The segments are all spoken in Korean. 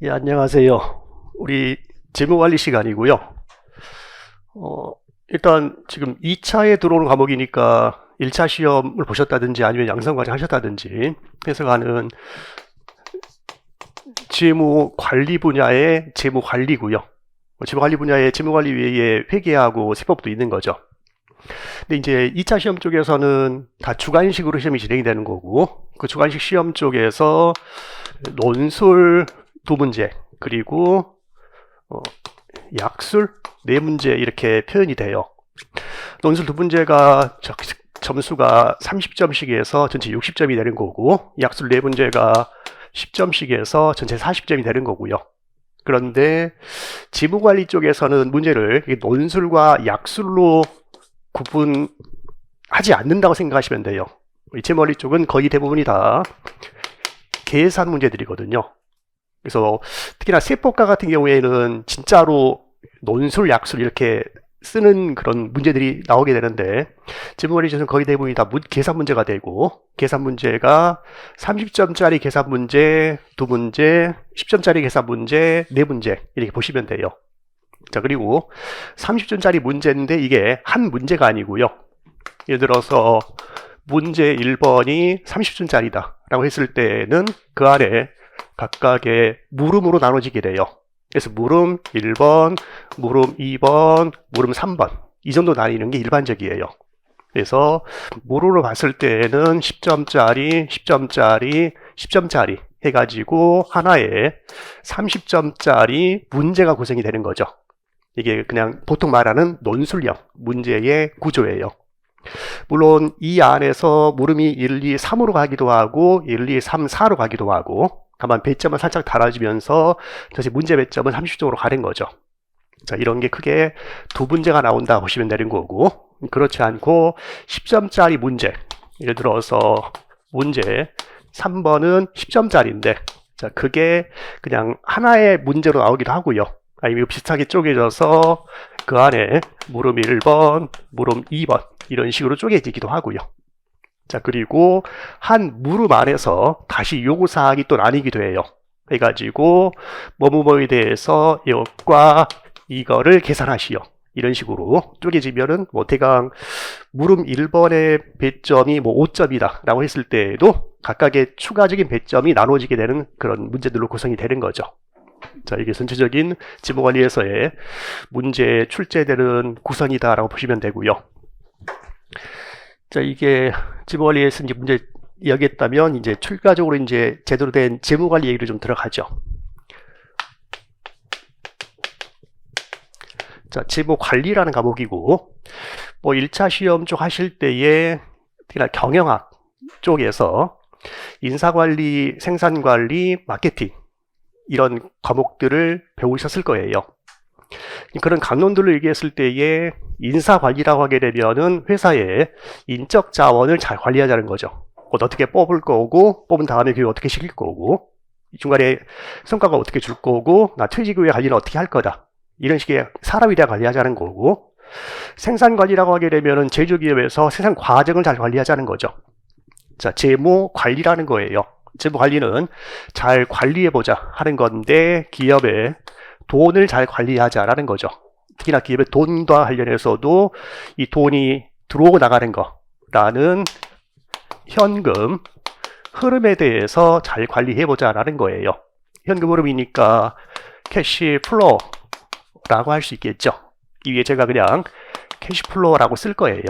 예, 안녕하세요. 우리 재무관리 시간이고요. 일단 지금 2차에 들어오는 과목이니까 1차 시험을 보셨다든지 아니면 양성과정 하셨다든지 해서 가는 재무관리 분야의 재무관리고요. 재무관리 분야의 재무관리 외에 회계하고 세법도 있는 거죠. 근데 이제 2차 시험 쪽에서는 다 주관식으로 시험이 진행이 되는 거고, 그 주관식 시험 쪽에서 논술 두 문제, 그리고 약술 네 문제 이렇게 표현이 돼요. 논술 두 문제가 점수가 30점씩에서 전체 60점이 되는 거고, 약술 네 문제가 10점씩에서 전체 40점이 되는 거고요. 그런데 지무관리 쪽에서는 문제를 논술과 약술로 구분하지 않는다고 생각하시면 돼요. 재무관리 쪽은 거의 대부분이 다 계산 문제들이거든요. 그래서 특히나 세법과 같은 경우에는 진짜로 논술, 약술 이렇게 쓰는 그런 문제들이 나오게 되는데, 재무관리에서는 거의 대부분이 다 계산 문제가 되고, 계산 문제가 30점짜리 계산 문제 두 문제, 10점짜리 계산 문제 네 문제 이렇게 보시면 돼요. 자, 그리고 30점짜리 문제인데 이게 한 문제가 아니고요. 예를 들어서 문제 1번이 30점짜리다 라고 했을 때는 그 안에 각각의 물음으로 나눠지게 돼요. 그래서 물음 1번, 물음 2번, 물음 3번 이 정도 나뉘는 게 일반적이에요. 그래서 물음으로 봤을 때는 10점짜리, 10점짜리, 10점짜리 해가지고 하나에 30점짜리 문제가 구성이 되는 거죠. 이게 그냥 보통 말하는 논술형 문제의 구조예요. 물론 이 안에서 물음이 1, 2, 3으로 가기도 하고 1, 2, 3, 4로 가기도 하고, 다만 배점은 살짝 달라지면서 다시 문제 배점은 30점으로 가는 거죠. 자, 이런 게 크게 두 문제가 나온다 보시면 되는 거고, 그렇지 않고 10점짜리 문제, 예를 들어서 문제 3번은 10점짜리인데, 자, 그게 그냥 하나의 문제로 나오기도 하고요. 아니면 비슷하게 쪼개져서 그 안에 물음 1번, 물음 2번 이런 식으로 쪼개지기도 하고요. 자, 그리고 한 물음 안에서 다시 요구사항이 또 나뉘기도 해요. 해가지고 뭐뭐뭐에 대해서 이것과 이거를 계산하시오. 이런 식으로 쪼개지면은 대강 물음 1번의 배점이 5점이다 라고 했을 때에도 각각의 추가적인 배점이 나눠지게 되는 그런 문제들로 구성이 되는 거죠. 자, 이게 전체적인 지무관리에서의 문제에 출제되는 구성이다라고 보시면 되고요. 자, 이게 지무관리에서 이제 문제 이야기했다면 이제 추가적으로 이제 제대로 된 재무관리 얘기를 좀 들어가죠. 자, 재무관리라는 과목이고, 1차 시험 쪽 하실 때에 특히나 경영학 쪽에서 인사관리, 생산관리, 마케팅 이런 과목들을 배우셨을 거예요. 그런 강론들을 얘기했을 때에 인사관리라고 하게 되면은 회사의 인적 자원을 잘 관리하자는 거죠. 어떻게 뽑을 거고, 뽑은 다음에 그걸 어떻게 시킬 거고, 중간에 성과가 어떻게 줄 거고, 나 퇴직 후에 관리는 어떻게 할 거다. 이런 식의 사람에 대한 관리하자는 거고, 생산관리라고 하게 되면은 제조기업에서 생산 과정을 잘 관리하자는 거죠. 자, 재무관리라는 거예요. 재무관리는 잘 관리해보자 하는 건데, 기업의 돈을 잘 관리하자라는 거죠. 특히나 기업의 돈과 관련해서도 이 돈이 들어오고 나가는 거라는 현금 흐름에 대해서 잘 관리해보자라는 거예요. 현금 흐름이니까 캐시 플로우라고 할 수 있겠죠. 이 위에 제가 그냥 캐시 플로우라고 쓸 거예요.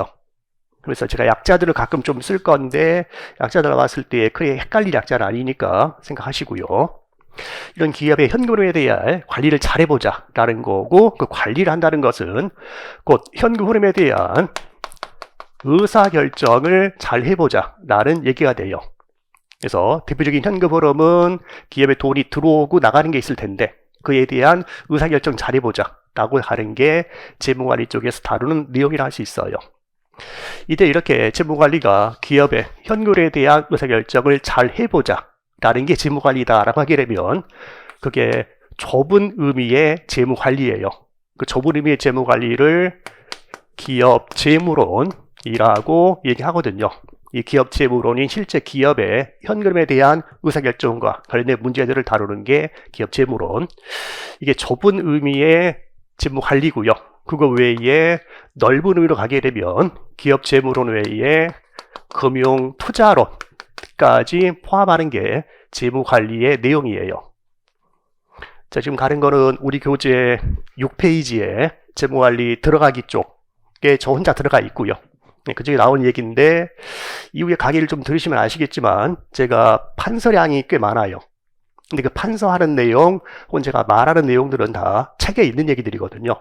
그래서 제가 약자들을 가끔 좀 쓸 건데, 약자들 나왔을 때 크게 헷갈릴 약자는 아니니까 생각하시고요. 이런 기업의 현금흐름에 대한 관리를 잘해보자 라는 거고, 그 관리를 한다는 것은 곧 현금 흐름에 대한 의사결정을 잘 해보자 라는 얘기가 돼요. 그래서 대표적인 현금 흐름은 기업의 돈이 들어오고 나가는 게 있을 텐데, 그에 대한 의사결정 잘 해보자 라고 하는 게 재무관리 쪽에서 다루는 내용이라 할 수 있어요. 이때 이렇게 재무관리가 기업의 현금에 대한 의사결정을 잘 해보자 라는 게 재무관리다라고 하게 되면 그게 좁은 의미의 재무관리예요. 그 좁은 의미의 재무관리를 기업 재무론이라고 얘기하거든요. 이 기업 재무론인 실제 기업의 현금에 대한 의사결정과 관련된 문제들을 다루는 게 기업 재무론. 이게 좁은 의미의 재무관리고요. 그거 외에 넓은 의미로 가게 되면 기업 재무론 외에 금융 투자론까지 포함하는 게 재무관리의 내용이에요. 자, 지금 가는 거는 우리 교재 6페이지에 재무관리 들어가기 쪽에 저 혼자 들어가 있고요. 그중에 나온 얘기인데 이후에 강의를 좀 들으시면 아시겠지만 제가 판서량이 꽤 많아요. 근데 그 판서하는 내용 혹은 제가 말하는 내용들은 다 책에 있는 얘기들이거든요.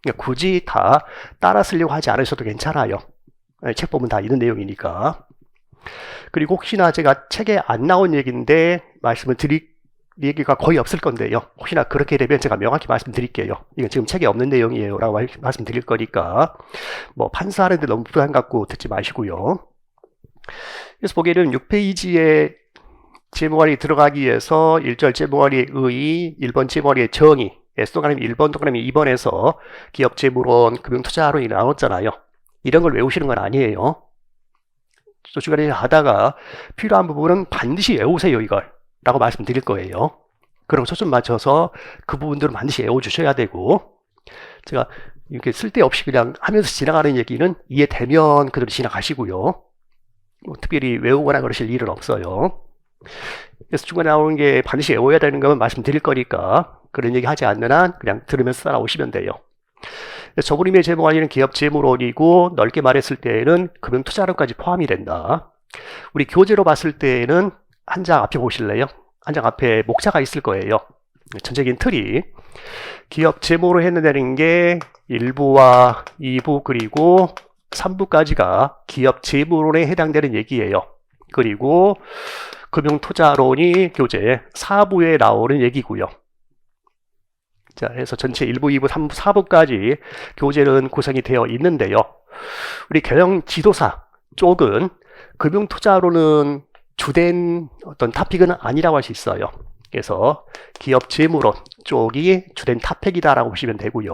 그러니까 굳이 다 따라 쓰려고 하지 않으셔도 괜찮아요. 책 보면 다 있는 내용이니까. 그리고 혹시나 제가 책에 안 나온 얘기인데 말씀을 드릴 얘기가 거의 없을 건데요. 혹시나 그렇게 되면 제가 명확히 말씀드릴게요. 이건 지금 책에 없는 내용이에요 라고 말씀드릴 거니까 뭐 판사하는데 너무 부담 갖고 듣지 마시고요. 그래서 보기에는 6페이지에 재무관리 들어가기 위해서 1절 재무관리의 의의, 1번 재무관리의 정의, 동그라미 1번, 동그라미 2번에서 기업 재무론, 금융투자론이 나왔잖아요. 이런 걸 외우시는 건 아니에요. 또 주간에 하다가 필요한 부분은 반드시 외우세요 이걸 라고 말씀드릴 거예요. 그럼 초점 맞춰서 그 부분들은 반드시 외워주셔야 되고, 제가 이렇게 쓸데없이 그냥 하면서 지나가는 얘기는 이해되면 그대로 지나가시고요. 뭐 특별히 외우거나 그러실 일은 없어요. 그래서 중간에 나오는 게 반드시 외워야 되는 것만 말씀드릴 거니까 그런 얘기 하지 않는 한 그냥 들으면서 따라오시면 돼요. 저분님의 재무관리는 기업 재무론이고 넓게 말했을 때에는 금융투자론까지 포함이 된다. 우리 교재로 봤을 때에는 한 장 앞에 보실래요? 한 장 앞에 목차가 있을 거예요. 전체적인 틀이 기업 재무로 해내는 게 1부와 2부 그리고 3부까지가 기업 재무론에 해당되는 얘기예요. 그리고 금융투자론이 교재 4부에 나오는 얘기고요. 자, 그래서 전체 1부, 2부, 3부, 4부까지 교재는 구성이 되어 있는데요. 우리 경영 지도사 쪽은 금융투자론은 주된 어떤 토픽은 아니라고 할 수 있어요. 그래서 기업 재무론 쪽이 주된 토픽이다라고 보시면 되고요.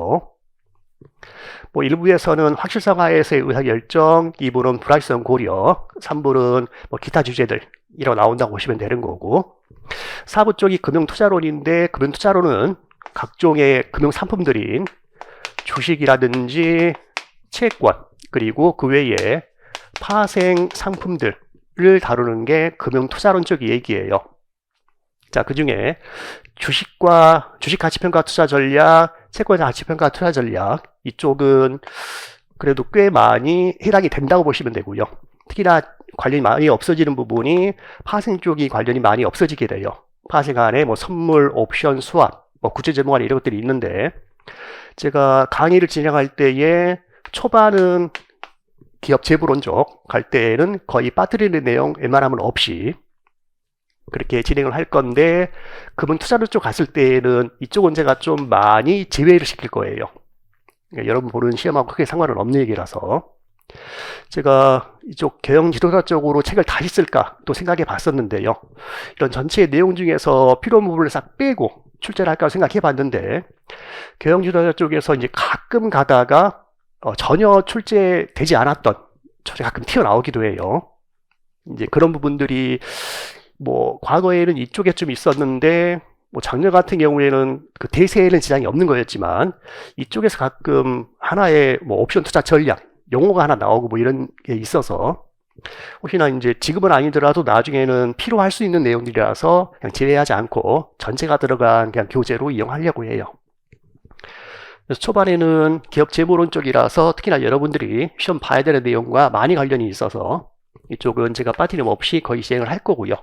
뭐 1부에서는 확실성하에서의 의사결정, 2부는 불확실성 고려, 3부는 뭐 기타 주제들 이라고 나온다고 보시면 되는 거고, 4부 쪽이 금융투자론인데 금융투자론은 각종의 금융상품들인 주식이라든지 채권 그리고 그 외에 파생 상품들을 다루는 게 금융투자론 쪽 얘기예요. 자, 그 중에 주식과 주식가치평가 투자 전략, 채권 가치평가 투자 전략 이쪽은 그래도 꽤 많이 해당이 된다고 보시면 되고요. 특히나 관련이 많이 없어지는 부분이 파생 쪽이 관련이 많이 없어지게 돼요. 파생 안에 뭐 선물, 옵션, 수합, 뭐 구체재무관 이런 것들이 있는데, 제가 강의를 진행할 때에 초반은 기업 재무론 쪽 갈 때에는 거의 빠뜨리는 내용 웬만하면 없이 그렇게 진행을 할 건데, 금융투자론 쪽 갔을 때에는 이쪽은 제가 좀 많이 제외를 시킬 거예요. 그러니까 여러분 보는 시험하고 크게 상관은 없는 얘기라서 제가 이쪽 경영 지도사 쪽으로 책을 다시 쓸까 또 생각해 봤었는데요. 이런 전체 내용 중에서 필요한 부분을 싹 빼고 출제를 할까 생각해 봤는데, 경영 지도사 쪽에서 이제 가끔 가다가 전혀 출제되지 않았던 저게 가끔 튀어나오기도 해요. 이제 그런 부분들이 뭐 과거에는 이쪽에 좀 있었는데, 뭐 작년 같은 경우에는 그 대세에는 지장이 없는 거였지만 이쪽에서 가끔 하나의 뭐 옵션 투자 전략 용어가 하나 나오고 뭐 이런 게 있어서 혹시나 이제 지금은 아니더라도 나중에는 필요할 수 있는 내용들이라서 그냥 제외하지 않고 전체가 들어간 그냥 교재로 이용하려고 해요. 그래서 초반에는 기업 재무론 쪽이라서 특히나 여러분들이 시험 봐야 되는 내용과 많이 관련이 있어서 이쪽은 제가 빠뜨림 없이 거의 진행을 할 거고요.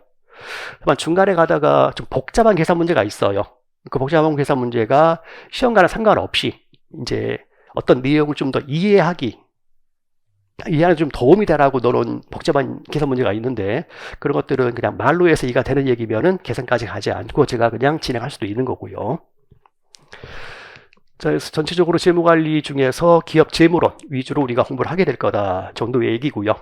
다만 중간에 가다가 좀 복잡한 계산 문제가 있어요. 그 복잡한 계산 문제가 시험과는 상관없이 이제 어떤 내용을 좀 더 이해하는 좀 도움이 되라고 넣어놓은 복잡한 계산 문제가 있는데, 그런 것들은 그냥 말로 해서 이해가 되는 얘기면은 계산까지 가지 않고 제가 그냥 진행할 수도 있는 거고요. 자, 그래서 전체적으로 재무관리 중에서 기업 재무론 위주로 우리가 공부를 하게 될 거다 정도의 얘기고요.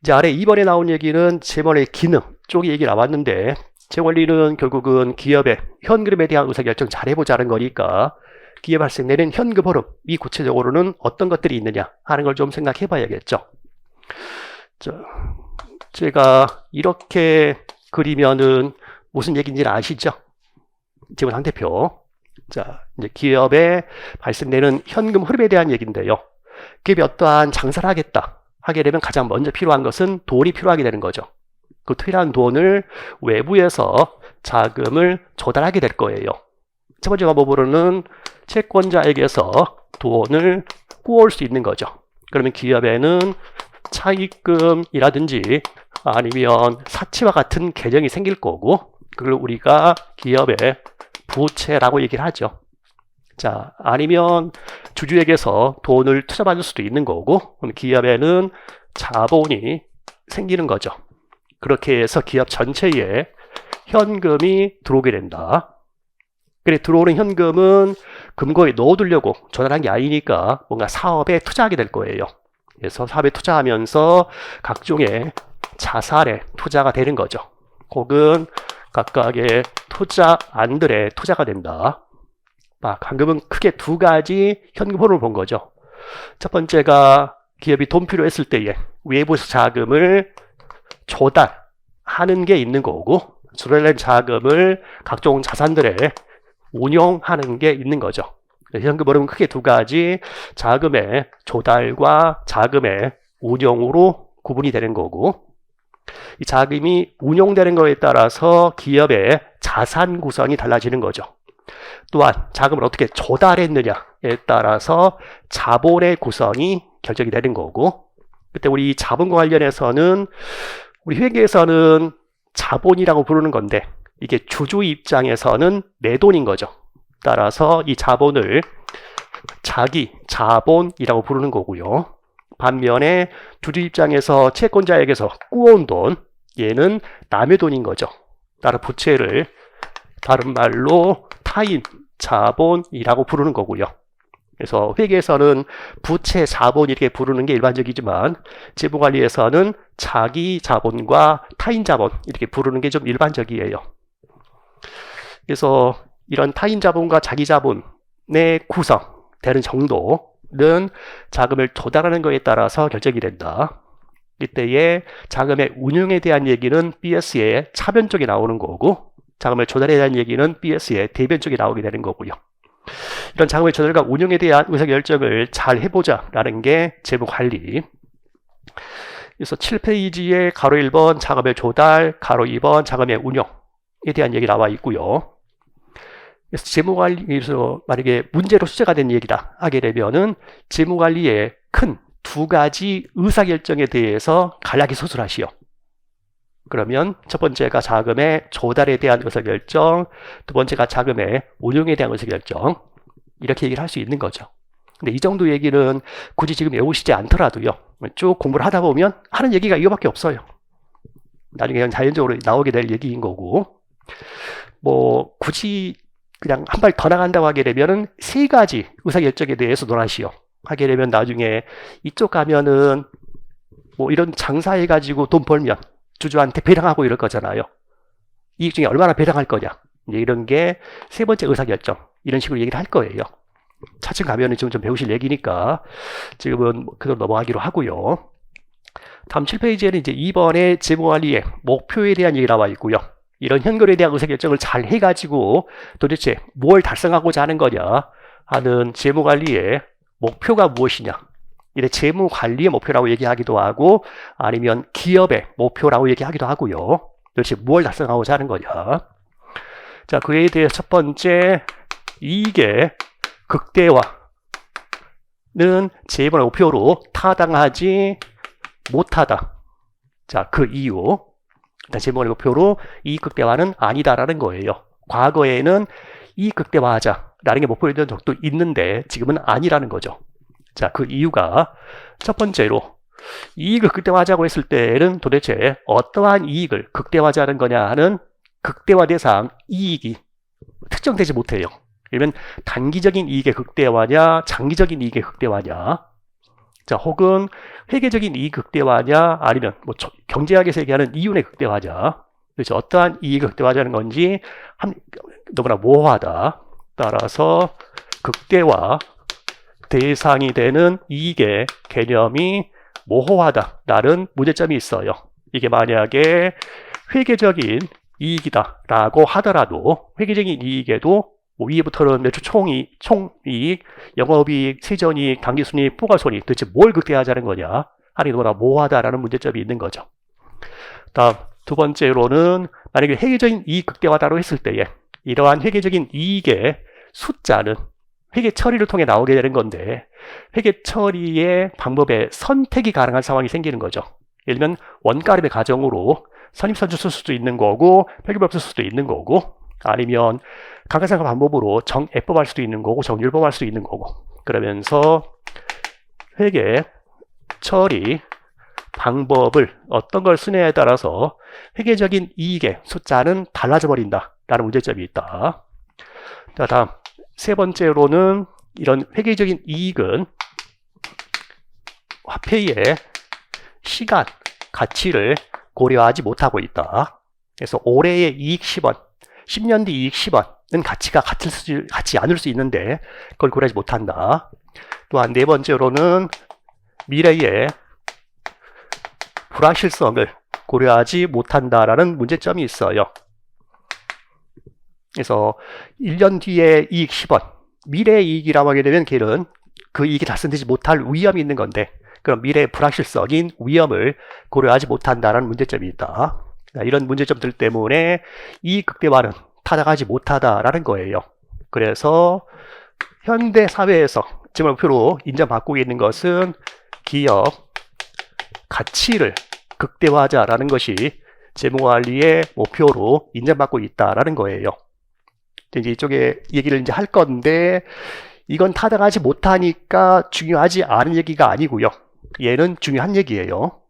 이제 아래 2번에 나온 얘기는 재무관리의 기능 쪽의 얘기 나왔는데, 재무관리는 결국은 기업의 현금에 대한 의사결정 잘 해보자는 거니까 기업에 발생되는 현금 흐름, 이 구체적으로는 어떤 것들이 있느냐 하는 걸 좀 생각해 봐야겠죠. 자, 제가 이렇게 그리면은 무슨 얘기인지는 아시죠? 지분 상태표. 자, 이제 기업에 발생되는 현금 흐름에 대한 얘기인데요. 기업이 어떠한 장사를 하게 되면 가장 먼저 필요한 것은 돈이 필요하게 되는 거죠. 그 필요한 돈을 외부에서 자금을 조달하게 될 거예요. 첫 번째 방법으로는 채권자에게서 돈을 구할 수 있는 거죠. 그러면 기업에는 차입금이라든지 아니면 사치와 같은 계정이 생길 거고, 그걸 우리가 기업의 부채라고 얘기를 하죠. 자, 아니면 주주에게서 돈을 투자받을 수도 있는 거고, 그럼 기업에는 자본이 생기는 거죠. 그렇게 해서 기업 전체에 현금이 들어오게 된다. 그래, 들어오는 현금은 금고에 넣어두려고 조달한 게 아니니까 뭔가 사업에 투자하게 될 거예요. 그래서 사업에 투자하면서 각종의 자산에 투자가 되는 거죠. 혹은 각각의 투자안들에 투자가 된다. 방금은 크게 두 가지 현금 흐름을 본 거죠. 첫 번째가 기업이 돈 필요했을 때에 외부에서 자금을 조달하는 게 있는 거고, 조달된 자금을 각종 자산들에 운용하는 게 있는 거죠. 현금 흐름은 크게 두 가지, 자금의 조달과 자금의 운용으로 구분이 되는 거고, 이 자금이 운용되는 것에 따라서 기업의 자산 구성이 달라지는 거죠. 또한 자금을 어떻게 조달했느냐에 따라서 자본의 구성이 결정이 되는 거고, 그때 우리 자본과 관련해서는 우리 회계에서는 자본이라고 부르는 건데, 이게 주주 입장에서는 내 돈인 거죠. 따라서 이 자본을 자기 자본이라고 부르는 거고요. 반면에 주주 입장에서 채권자에게서 꾸어온 돈, 얘는 남의 돈인 거죠. 따라 부채를 다른 말로 타인 자본이라고 부르는 거고요. 그래서 회계에서는 부채 자본 이렇게 부르는 게 일반적이지만 재무관리에서는 자기 자본과 타인 자본 이렇게 부르는 게 좀 일반적이에요. 그래서 이런 타인 자본과 자기 자본의 구성되는 정도는 자금을 조달하는 것에 따라서 결정이 된다. 이때에 자금의 운용에 대한 얘기는 BS의 차변 쪽에 나오는 거고, 자금을 조달에 대한 얘기는 BS의 대변 쪽에 나오게 되는 거고요. 이런 자금의 조달과 운용에 대한 의사결정을 잘 해보자라는 게 재무관리. 그래서 7페이지에 가로 1번 자금의 조달, 가로 2번 자금의 운용에 대한 얘기 나와 있고요. 그래서 재무관리에서 만약에 문제로 수재가 된 얘기다 하게 되면은 재무관리의 큰 두 가지 의사결정에 대해서 간략히 서술하시오. 그러면 첫 번째가 자금의 조달에 대한 의사결정, 두 번째가 자금의 운용에 대한 의사결정, 이렇게 얘기를 할 수 있는 거죠. 근데 이 정도 얘기는 굳이 지금 외우시지 않더라도요, 쭉 공부를 하다 보면 하는 얘기가 이거밖에 없어요. 나중에 그냥 자연적으로 나오게 될 얘기인 거고, 뭐 굳이 그냥 한 발 더 나간다고 하게 되면은 세 가지 의사결정에 대해서 논하시오. 하게 되면 나중에 이쪽 가면은 뭐 이런 장사해가지고 돈 벌면 주주한테 배당하고 이럴 거잖아요. 이익 중에 얼마나 배당할 거냐. 이제 이런 게 세 번째 의사결정. 이런 식으로 얘기를 할 거예요. 차츰 가면은 좀 배우실 얘기니까 지금은 그걸 넘어가기로 하고요. 다음 7페이지에는 이제 2번의 재무관리의 목표에 대한 얘기 나와 있고요. 이런 현금에 대한 의사결정을 잘 해가지고 도대체 뭘 달성하고자 하는 거냐 하는 재무관리의 목표가 무엇이냐. 이래 재무관리의 목표라고 얘기하기도 하고 아니면 기업의 목표라고 얘기하기도 하고요. 도대체 뭘 달성하고자 하는 거냐. 자, 그에 대해 첫 번째, 이익의 극대화는 재무의 목표로 타당하지 못하다. 자, 그 이유. 일단 재무의 목표로 이익 극대화는 아니다라는 거예요. 과거에는 이익 극대화하자라는 게 목표였던 적도 있는데 지금은 아니라는 거죠. 자, 그 이유가 첫 번째로 이익을 극대화하자고 했을 때는 도대체 어떠한 이익을 극대화하자는 거냐 하는 극대화 대상 이익이 특정되지 못해요. 그러면 단기적인 이익의 극대화냐, 장기적인 이익의 극대화냐, 자, 혹은 회계적인 이익 극대화냐, 아니면 뭐 경제학에서 얘기하는 이윤의 극대화냐, 그래서 어떠한 이익을 극대화하자는 건지 너무나 모호하다. 따라서 극대화 대상이 되는 이익의 개념이 모호하다라는 문제점이 있어요. 이게 만약에 회계적인 이익이다라고 하더라도 회계적인 이익에도 뭐 위에부터는 매출 총이익, 영업이익, 세전이익, 당기순이익, 포괄손익 도대체 뭘 극대화하자는 거냐 하는 게 너무나 모호하다라는 문제점이 있는 거죠. 다음 두 번째로는 만약에 회계적인 이익 극대화다라고 했을 때에 이러한 회계적인 이익의 숫자는 회계 처리를 통해 나오게 되는 건데 회계 처리의 방법에 선택이 가능한 상황이 생기는 거죠. 예를 들면 원가름의 가정으로 선입선출 쓸 수도 있는 거고 회계법 쓸 수도 있는 거고 아니면 감가상각 방법으로 정액법 할 수도 있는 거고 정률법 할 수도 있는 거고 그러면서 회계 처리 방법을 어떤 걸 쓰느냐에 따라서 회계적인 이익의 숫자는 달라져 버린다라는 문제점이 있다. 자, 다음 세 번째로는 이런 회계적인 이익은 화폐의 시간, 가치를 고려하지 못하고 있다. 그래서 올해의 이익 10원, 10년 뒤 이익 10원은 가치가 같지 않을 수 있는데 그걸 고려하지 못한다. 또한 네 번째로는 미래의 불확실성을 고려하지 못한다라는 문제점이 있어요. 그래서 1년 뒤에 이익 10원, 미래의 이익이라고 하게 되면 걔는 그 이익이 달성되지 못할 위험이 있는 건데 그럼 미래의 불확실성인 위험을 고려하지 못한다라는 문제점이 있다. 이런 문제점들 때문에 이익 극대화는 타당하지 못하다라는 거예요. 그래서 현대 사회에서 지금 목표로 인정받고 있는 것은 기업 가치를 극대화하자라는 것이 재무관리의 목표로 인정받고 있다라는 거예요. 이제 이쪽에 얘기를 이제 할 건데 이건 타당하지 못하니까 중요하지 않은 얘기가 아니고요. 얘는 중요한 얘기예요.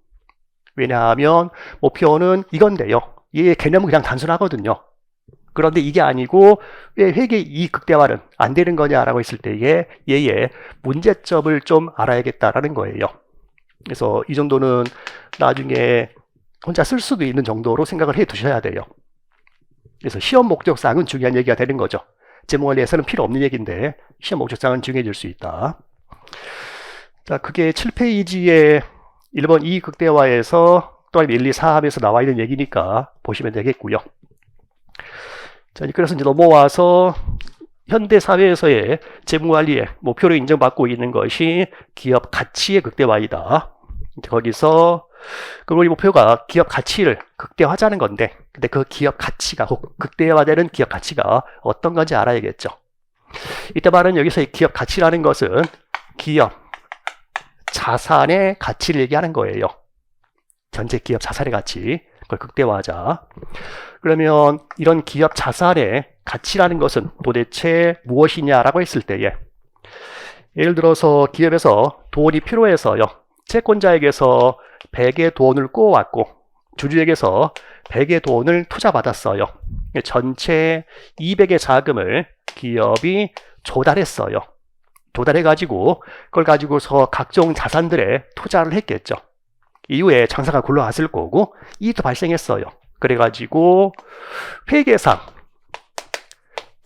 왜냐하면 목표는 이건데요. 얘의 개념은 그냥 단순하거든요. 그런데 이게 아니고 왜 회계 이익 극대화는 안 되는 거냐라고 했을 때에 얘의 문제점을 좀 알아야겠다라는 거예요. 그래서 이 정도는 나중에 혼자 쓸 수도 있는 정도로 생각을 해 두셔야 돼요. 그래서 시험 목적상은 중요한 얘기가 되는 거죠. 재무관리에서는 필요 없는 얘기인데 시험 목적상은 중요해질 수 있다. 자, 그게 7페이지에 1번 이익 극대화에서 또는 1, 2, 4 하면서 나와 있는 얘기니까 보시면 되겠고요. 자, 그래서 이제 넘어와서 현대 사회에서의 재무관리의 목표로 인정받고 있는 것이 기업 가치의 극대화이다. 거기서 우리 목표가 기업 가치를 극대화하자는 건데 근데 그 기업 가치가 극대화되는 기업 가치가 어떤 건지 알아야겠죠. 이때 말은 여기서 기업 가치라는 것은 기업 자산의 가치를 얘기하는 거예요. 전체 기업 자산의 가치 그걸 극대화하자. 그러면 이런 기업 자산의 가치라는 것은 도대체 무엇이냐라고 했을 때에 예를 들어서 기업에서 돈이 필요해서요. 채권자에게서 100의 돈을 꼬아왔고 주주에게서 100의 돈을 투자받았어요. 전체 200의 자금을 기업이 조달했어요. 조달해가지고 그걸 가지고서 각종 자산들에 투자를 했겠죠. 이후에 장사가 굴러갔을 거고 이익도 발생했어요. 그래가지고 회계상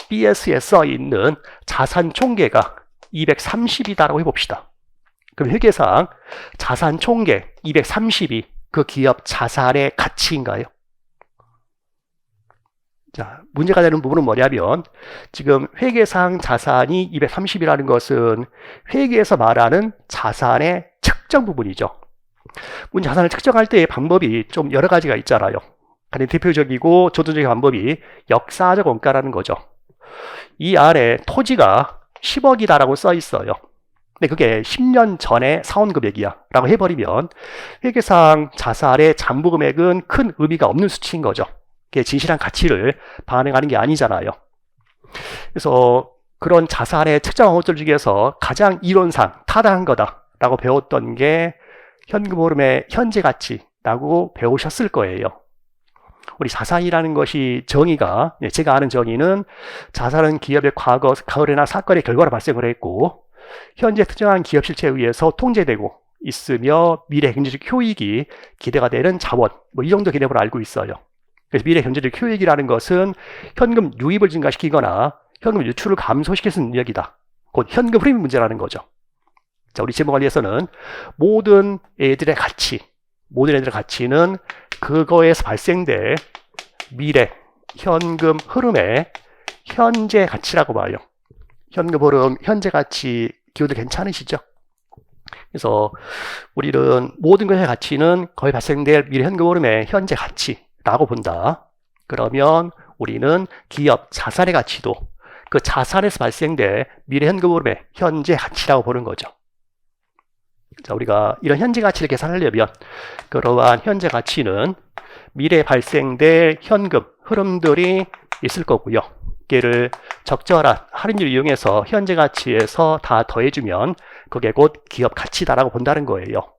BS에 써있는 자산 총계가 230이다라고 해봅시다. 그럼 회계상 자산 총계 230이 그 기업 자산의 가치인가요? 자, 문제가 되는 부분은 뭐냐면 지금 회계상 자산이 230이라는 것은 회계에서 말하는 자산의 측정 부분이죠. 문제 자산을 측정할 때의 방법이 좀 여러 가지가 있잖아요. 가장 대표적이고 조도적인 방법이 역사적 원가라는 거죠. 이 안에 토지가 10억이다라고 써 있어요. 근데 그게 10년 전에 사온 금액이야 라고 해버리면 회계상 자산의 잔부 금액은 큰 의미가 없는 수치인 거죠. 그게 진실한 가치를 반영하는 게 아니잖아요. 그래서 그런 자산의 측정 방법들 중에서 가장 이론상 타당한 거다라고 배웠던 게 현금 흐름의 현재 가치라고 배우셨을 거예요. 우리 자산이라는 것이 정의가 제가 아는 정의는 자산은 기업의 과거, 거래나 사건의 결과로 발생을 했고 현재 특정한 기업 실체에 의해서 통제되고 있으며 미래 경제적 효익이 기대가 되는 자원 이 정도 개념으로 알고 있어요. 그래서 미래 경제적 효익이라는 것은 현금 유입을 증가시키거나 현금 유출을 감소시킬 수 있는 능력이다. 곧 현금 흐름의 문제라는 거죠. 자, 우리 재무관리에서는 모든 애들의 가치는 그거에서 발생될 미래, 현금 흐름의 현재 가치라고 봐요. 현금 흐름, 현재 가치 기호도 괜찮으시죠? 그래서 우리는 모든 것의 가치는 거의 발생될 미래 현금 흐름의 현재 가치라고 본다. 그러면 우리는 기업 자산의 가치도 그 자산에서 발생될 미래 현금 흐름의 현재 가치라고 보는 거죠. 자, 우리가 이런 현재 가치를 계산하려면 그러한 현재 가치는 미래에 발생될 현금 흐름들이 있을 거고요. 얘를 적절한 할인율을 이용해서 현재 가치에서 다 더해주면 그게 곧 기업 가치다라고 본다는 거예요.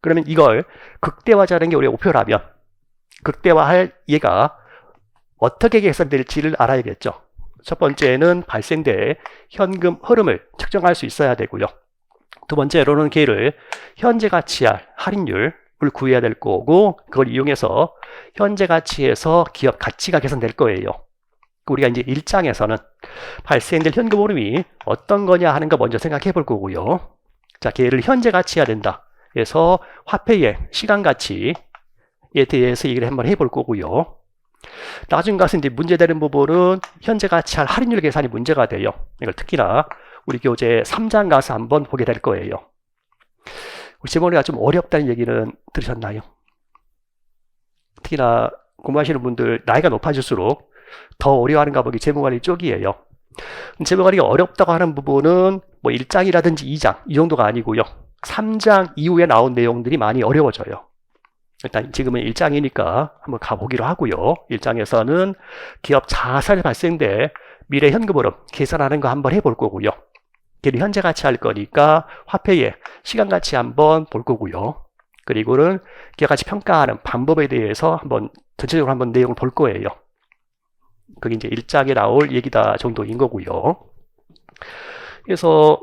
그러면 이걸 극대화하자는 게 우리의 목표라면 극대화할 얘가 어떻게 계산될지를 알아야겠죠. 첫 번째는 발생될 현금 흐름을 측정할 수 있어야 되고요. 두 번째로는 걔를 현재 가치할 할인율을 구해야 될 거고 그걸 이용해서 현재 가치에서 기업 가치가 계산될 거예요. 우리가 이제 1장에서는 발생될 현금 흐름이 어떤 거냐 하는 거 먼저 생각해 볼 거고요. 자, 걔를 현재 가치해야 된다. 그래서 화폐의 시간 가치에 대해서 얘기를 한번 해볼 거고요. 나중 가서 이제 문제되는 부분은 현재 가치할 할인율 계산이 문제가 돼요. 이걸 특히나 우리 교재 3장 가서 한번 보게 될 거예요. 우리 재무관리가 좀 어렵다는 얘기는 들으셨나요? 특히나 공부하시는 분들 나이가 높아질수록 더 어려워하는가 보기 재무관리 쪽이에요. 재무관리가 어렵다고 하는 부분은 뭐 1장이라든지 2장 이 정도가 아니고요. 3장 이후에 나온 내용들이 많이 어려워져요. 일단 지금은 1장이니까 한번 가보기로 하고요. 1장에서는 기업 자산이 발생될 미래 현금 흐름 계산하는 거 한번 해볼 거고요. 걔를 현재 가치 할 거니까 화폐의 시간 가치 한번 볼 거고요. 그리고는 기업 가치 평가하는 방법에 대해서 한번 전체적으로 한번 내용을 볼 거예요. 그게 이제 1장에 나올 얘기다 정도인 거고요. 그래서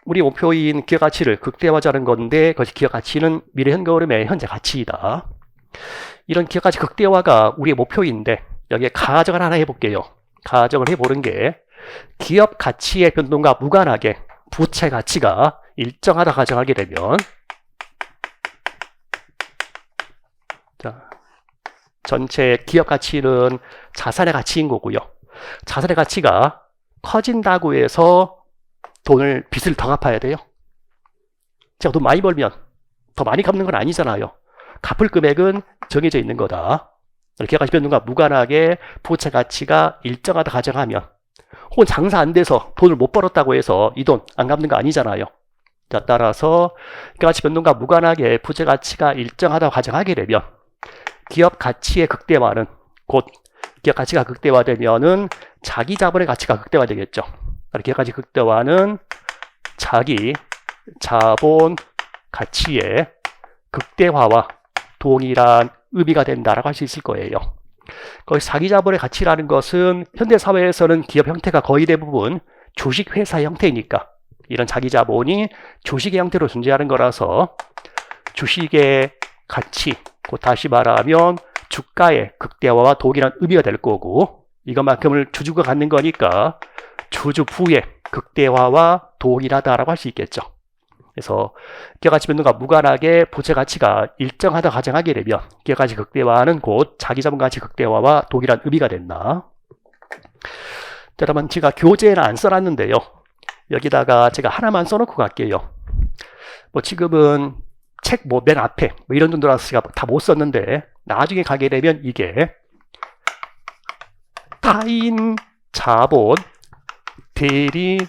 우리 목표인 기업 가치를 극대화하자는 건데 그것이 기업 가치는 미래 현금 흐름의 현재 가치이다. 이런 기업 가치 극대화가 우리의 목표인데 여기에 가정을 하나 해볼게요. 가정을 해보는 게 기업 가치의 변동과 무관하게 부채 가치가 일정하다 가정하게 되면 자, 전체 기업 가치는 자산의 가치인 거고요. 자산의 가치가 커진다고 해서 빚을 더 갚아야 돼요. 제가 돈 많이 벌면 더 많이 갚는 건 아니잖아요. 갚을 금액은 정해져 있는 거다. 기업 가치 변동과 무관하게 부채 가치가 일정하다 가정하면 혹은 장사 안 돼서 돈을 못 벌었다고 해서 이 돈 안 갚는 거 아니잖아요. 자, 따라서 기업 가치 변동과 무관하게 부채 가치가 일정하다 가정하게 되면 기업 가치의 극대화는 곧 기업 가치가 극대화되면은 자기 자본의 가치가 극대화되겠죠. 기업 가치 극대화는 자기 자본 가치의 극대화와 동일한 의미가 된다라고 할 수 있을 거예요. 거기 자기 자본의 가치라는 것은 현대 사회에서는 기업 형태가 거의 대부분 주식 회사 형태이니까 이런 자기 자본이 주식의 형태로 존재하는 거라서 주식의 가치, 곧 다시 말하면 주가의 극대화와 동일한 의미가 될 거고 이것만큼을 주주가 갖는 거니까 주주부의 극대화와 동일하다라고 할 수 있겠죠. 그래서 기업 가치 변동과 무관하게 부채 가치가 일정하다 가정하게 되면 기업 가치 극대화는 곧 자기 자본 가치 극대화와 동일한 의미가 된다. 자, 그러면 제가 교재에는 안 써놨는데요. 여기다가 제가 하나만 써놓고 갈게요. 뭐 지금은 책 맨 앞에 이런 정도라서 제가 다 못 썼는데 나중에 가게 되면 이게 타인 자본 대리